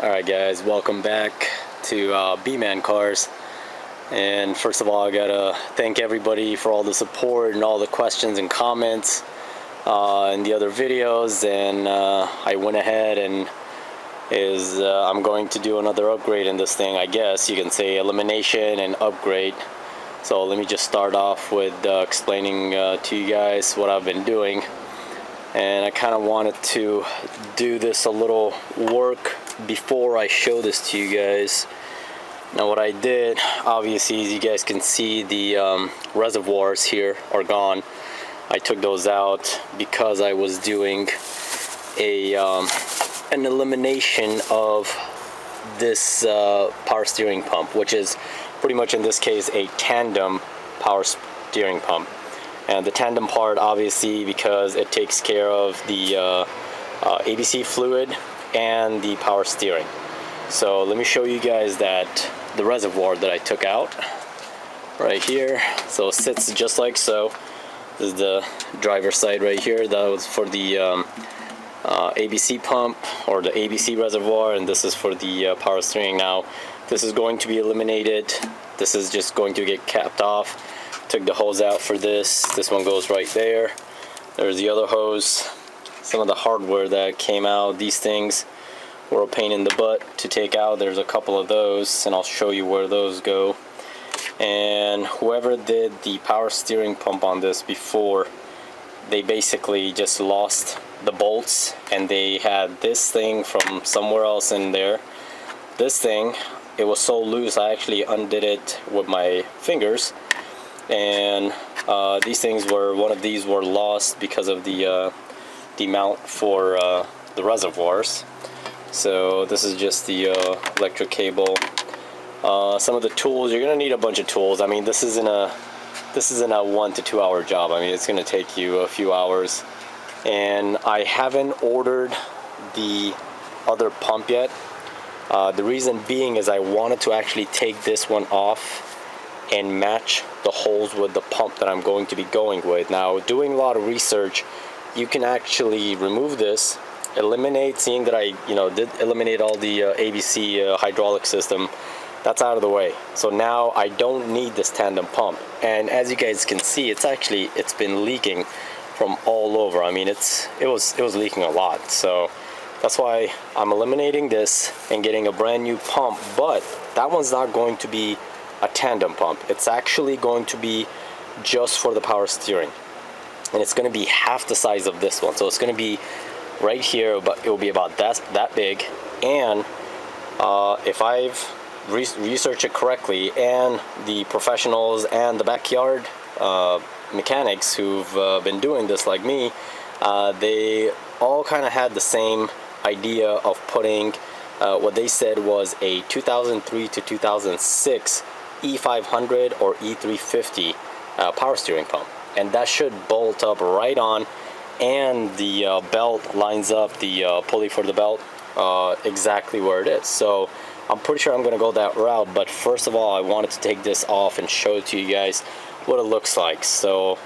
Alright guys, welcome back to B-Man Cars. And first of all, I gotta thank everybody for all the support and all the questions and comments in the other videos. And I went ahead and I'm going to do another upgrade in this thing. I guess you can say elimination and upgrade. So let me just start off with explaining to you guys what I've been doing. And I kind of wanted to do this a little work before I show this to you guys. Now what I did, obviously, as you guys can see, the reservoirs here are gone. I took those out because I was doing an elimination of this power steering pump, which is pretty much in this case a tandem power steering pump. And the tandem part, obviously, because it takes care of the ABC fluid and the power steering. So let me show you guys the reservoir that I took out right here. So it sits just like so. This is the driver's side right here. That was for the ABC pump, or the ABC reservoir, and this is for the power steering. Now this is going to be eliminated. This is just going to get capped off. Took the hose out for this. This one goes right there. There's the other hose. Some of the hardware that came out, these things were a pain in the butt to take out. There's a couple of those, and I'll show you where those go. And whoever did the power steering pump on this before, they basically just lost the bolts, and they had this thing from somewhere else in there. This thing, it was so loose, I actually undid it with my fingers. And these things were, one of these were lost because of the mount for the reservoirs. So this is just the electric cable. Some of the tools, you're gonna need a bunch of tools. I mean, this isn't a 1 to 2 hour job. I mean, it's gonna take you a few hours. And I haven't ordered the other pump yet. The reason being is I wanted to actually take this one off and match the holes with the pump that I'm going to be going with. Now, doing a lot of research, you can actually remove this, eliminate, seeing that I did eliminate all the ABC hydraulic system. That's out of the way. So now I don't need this tandem pump. And as you guys can see, it's been leaking from all over. I mean, it was leaking a lot. So that's why I'm eliminating this and getting a brand new pump. But that one's not going to be a tandem pump. It's actually going to be just for the power steering, and it's going to be half the size of this one. So it's going to be right here, but it will be about that big. And if I've researched it correctly, and the professionals and the backyard mechanics who've been doing this like me, they all kind of had the same idea of putting what they said was a 2003 to 2006 E500 or E350 power steering pump, and that should bolt up right on, and the belt lines up, the pulley for the belt, exactly where it is. So I'm pretty sure I'm gonna go that route, but first of all, I wanted to take this off and show it to you guys what it looks like. So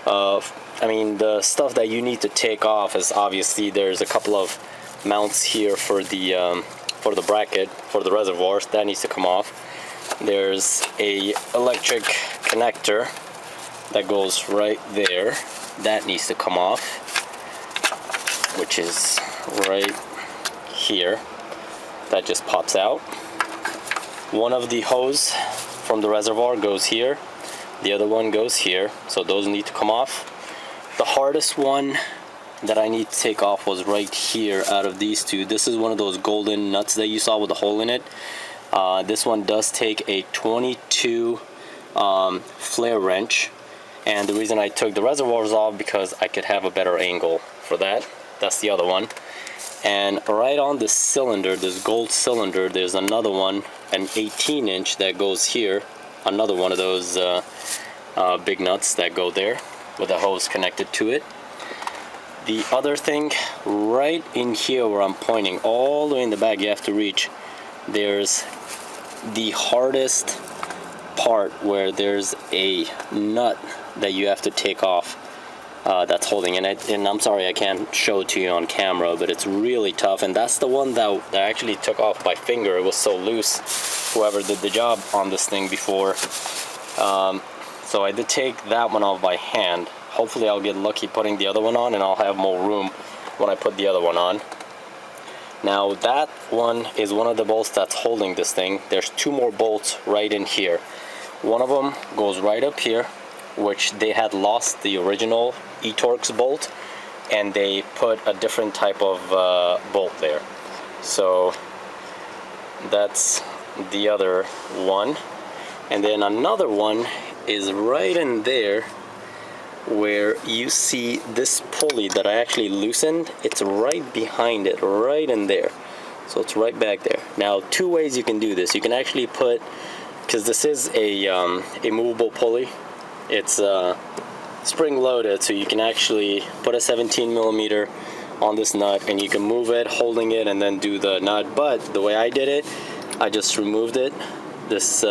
I mean, the stuff that you need to take off is, obviously, there's a couple of mounts here for the bracket for the reservoirs that needs to come off. There's a electric connector that goes right there, that needs to come off, which is right here. That just pops out. One of the hose from the reservoir goes here, the other one goes here, so those need to come off. The hardest one that I need to take off was right here out of these two. This is one of those golden nuts that you saw with a hole in it. This one does take a 22 flare wrench, and the reason I took the reservoirs off because I could have a better angle for that. That's the other one. And right on this cylinder, this gold cylinder, there's another one, an 18-inch that goes here, another one of those big nuts that go there with a hose connected to it. The other thing, right in here where I'm pointing, all the way in the back, you have to reach, there's the hardest part where there's a nut that you have to take off. that's holding it. And I'm sorry I can't show it to you on camera, but it's really tough. And that's the one that I actually took off by finger. It was so loose, whoever did the job on this thing before. So I did take that one off by hand. Hopefully I'll get lucky putting the other one on, and I'll have more room when I put the other one on. Now that one is one of the bolts that's holding this thing. There's two more bolts right in here. One of them goes right up here, which they had lost the original eTorx bolt, and they put a different type of bolt there. So that's the other one. And then another one is right in there, where you see this pulley that I actually loosened. It's right behind it, right in there. So it's right back there. Now, two ways you can do this. You can actually put, because this is a movable pulley, it's spring loaded, so you can actually put a 17 millimeter on this nut and you can move it, holding it, and then do the nut. But the way I did it, I just removed it. This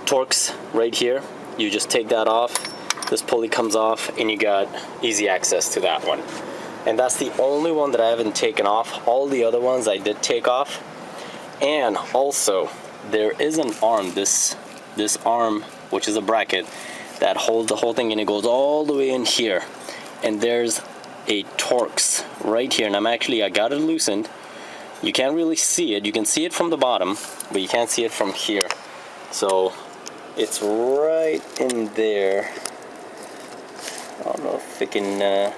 Torx right here, you just take that off, this pulley comes off, and you got easy access to that one. And that's the only one that I haven't taken off. All the other ones I did take off. And also there is an arm, this arm, which is a bracket that holds the whole thing, and it goes all the way in here. And there's a Torx right here, and I got it loosened. You can't really see it. You can see it from the bottom, but you can't see it from here. So it's right in there. I don't know if I can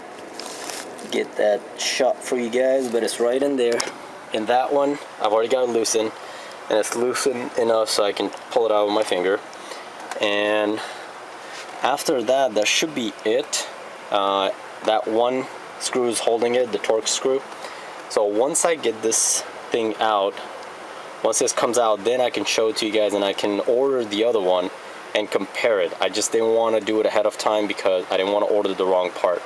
get that shot for you guys, but it's right in there. And that one, I've already got it loosened, and it's loosened enough so I can pull it out with my finger. And after that, that should be it. That one screw is holding it, the Torx screw. So once I get this thing out, once this comes out, then I can show it to you guys, and I can order the other one and compare it. I just didn't want to do it ahead of time because I didn't want to order the wrong part.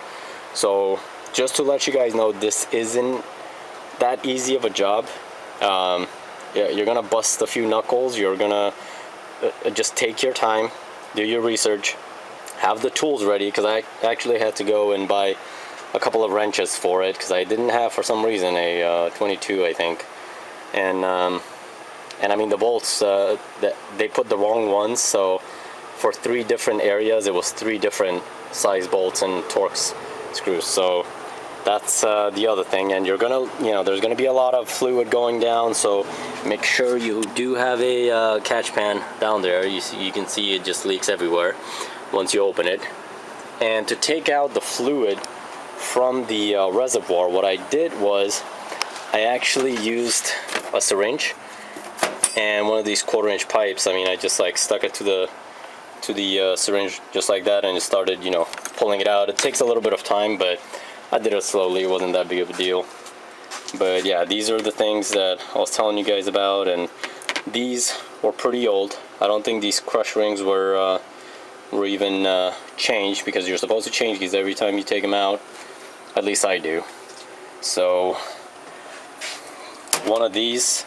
So just to let you guys know, this isn't that easy of a job. Yeah, you're gonna bust a few knuckles. You're gonna just take your time, do your research, have the tools ready, because I actually had to go and buy a couple of wrenches for it because I didn't have, for some reason, a 22, I think. And I mean, the bolts, they put the wrong ones, so for 3 different areas it was 3 different size bolts and Torx screws. So that's the other thing. And you're gonna, there's gonna be a lot of fluid going down, so make sure you do have a catch pan down there. You can see it just leaks everywhere once you open it. And to take out the fluid from the reservoir, what I did was I actually used a syringe and one of these 1/4-inch pipes. I mean, I just like stuck it to the syringe just like that, and just started, pulling it out. It takes a little bit of time, but I did it slowly. It wasn't that big of a deal. But yeah, these are the things that I was telling you guys about, and these were pretty old. I don't think these crush rings were even changed, because you're supposed to change these every time you take them out. At least I do. So one of these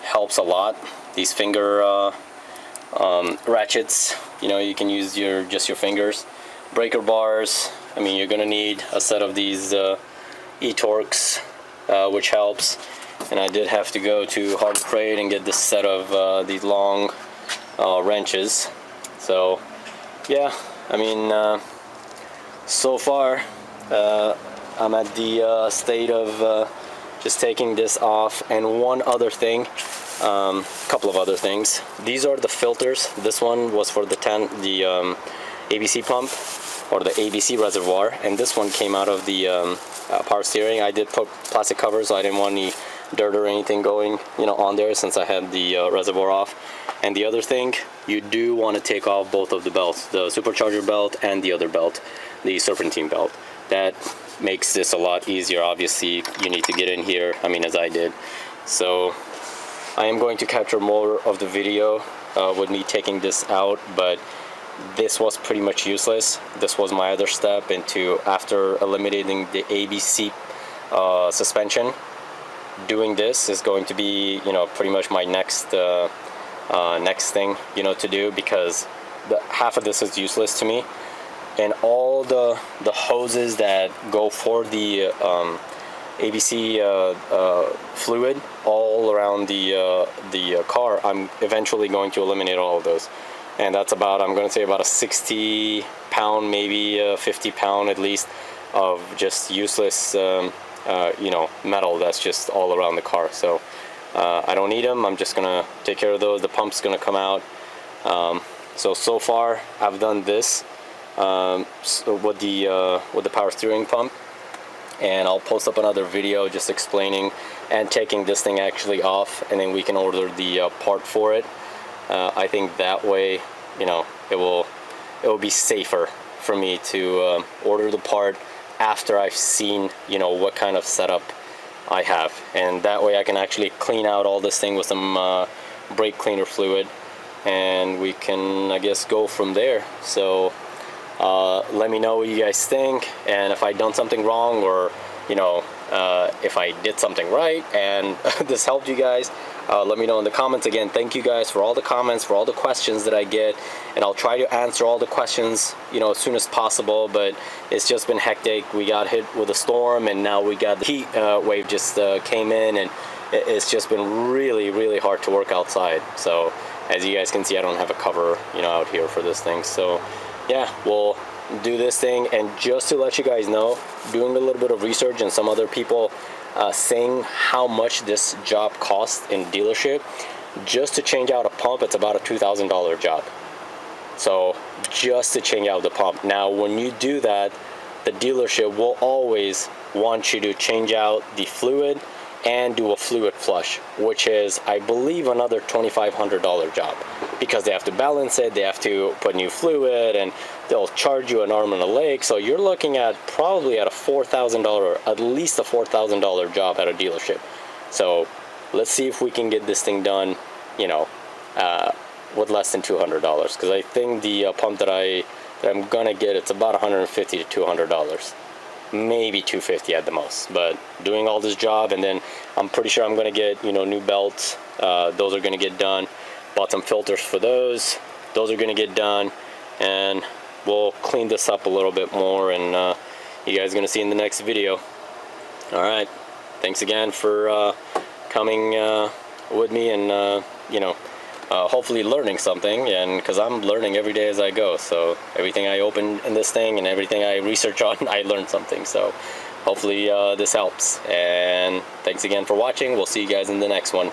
helps a lot. These finger ratchets, you can use just your fingers. Breaker bars, I mean, you're gonna need a set of these eTorx, which helps. And I did have to go to Hard Crate and get this set of these long wrenches. So yeah, I mean, so far I'm at the state of just taking this off. And one other thing, couple of other things. These are the filters. This one was for the ABC pump, or the ABC reservoir, and this one came out of the power steering. I did put plastic covers, so I didn't want any dirt or anything going on there, since I had the reservoir off. And the other thing, you do want to take off both of the belts, the supercharger belt and the other belt, the serpentine belt. That makes this a lot easier. Obviously you need to get in here, I mean, as I did. So I am going to capture more of the video with me taking this out, but this was pretty much useless. This was my other step into, after eliminating the ABC suspension, doing this is going to be pretty much my next next thing to do, because half of this is useless to me. and all the hoses that go for the ABC fluid all around the car, I'm eventually going to eliminate all of those. And that's about, I'm going to say about a 60 pound, maybe 50 pound at least, of just useless you know, metal that's just all around the car. So I don't need them. I'm just gonna take care of those. The pump's gonna come out. So far I've done this with the power steering pump, and I'll post up another video just explaining and taking this thing actually off, and then we can order the part for it. I think that way, you know, it will be safer for me to order the part after I've seen, you know, what kind of setup I have, and that way I can actually clean out all this thing with some brake cleaner fluid, and we can, I guess, go from there. So let me know what you guys think, and if I done something wrong, or you know, if I did something right and this helped you guys, let me know in the comments. Again, thank you guys for all the comments, for all the questions that I get, and I'll try to answer all the questions, you know, as soon as possible. But it's just been hectic. We got hit with a storm, and now we got the heat wave just came in, and it's just been really hard to work outside. So as you guys can see, I don't have a cover, you know, out here for this thing. So yeah, we'll do this thing. And just to let you guys know, doing a little bit of research and some other people saying how much this job costs in dealership, just to change out a pump, it's about a $2,000 job. So just to change out the pump. Now when you do that, the dealership will always want you to change out the fluid and do a fluid flush, which is, I believe, another $2,500 job, because they have to balance it, they have to put new fluid, and they'll charge you an arm and a leg. So you're looking at probably at a $4,000, at least a $4,000 job at a dealership. So let's see if we can get this thing done, you know, with less than $200, because I think the pump that I'm gonna get, it's about $150 to $200. Maybe $250 at the most. But doing all this job, and then I'm pretty sure I'm gonna get, you know, new belts. Those are gonna get done. Bought some filters for those are gonna get done, and we'll clean this up a little bit more, and you guys are gonna see in the next video. All right, thanks again for coming with me, and you know, hopefully learning something, and because I'm learning every day as I go. So everything I open in this thing and everything I research on, I learn something. So hopefully this helps, and thanks again for watching. We'll see you guys in the next one.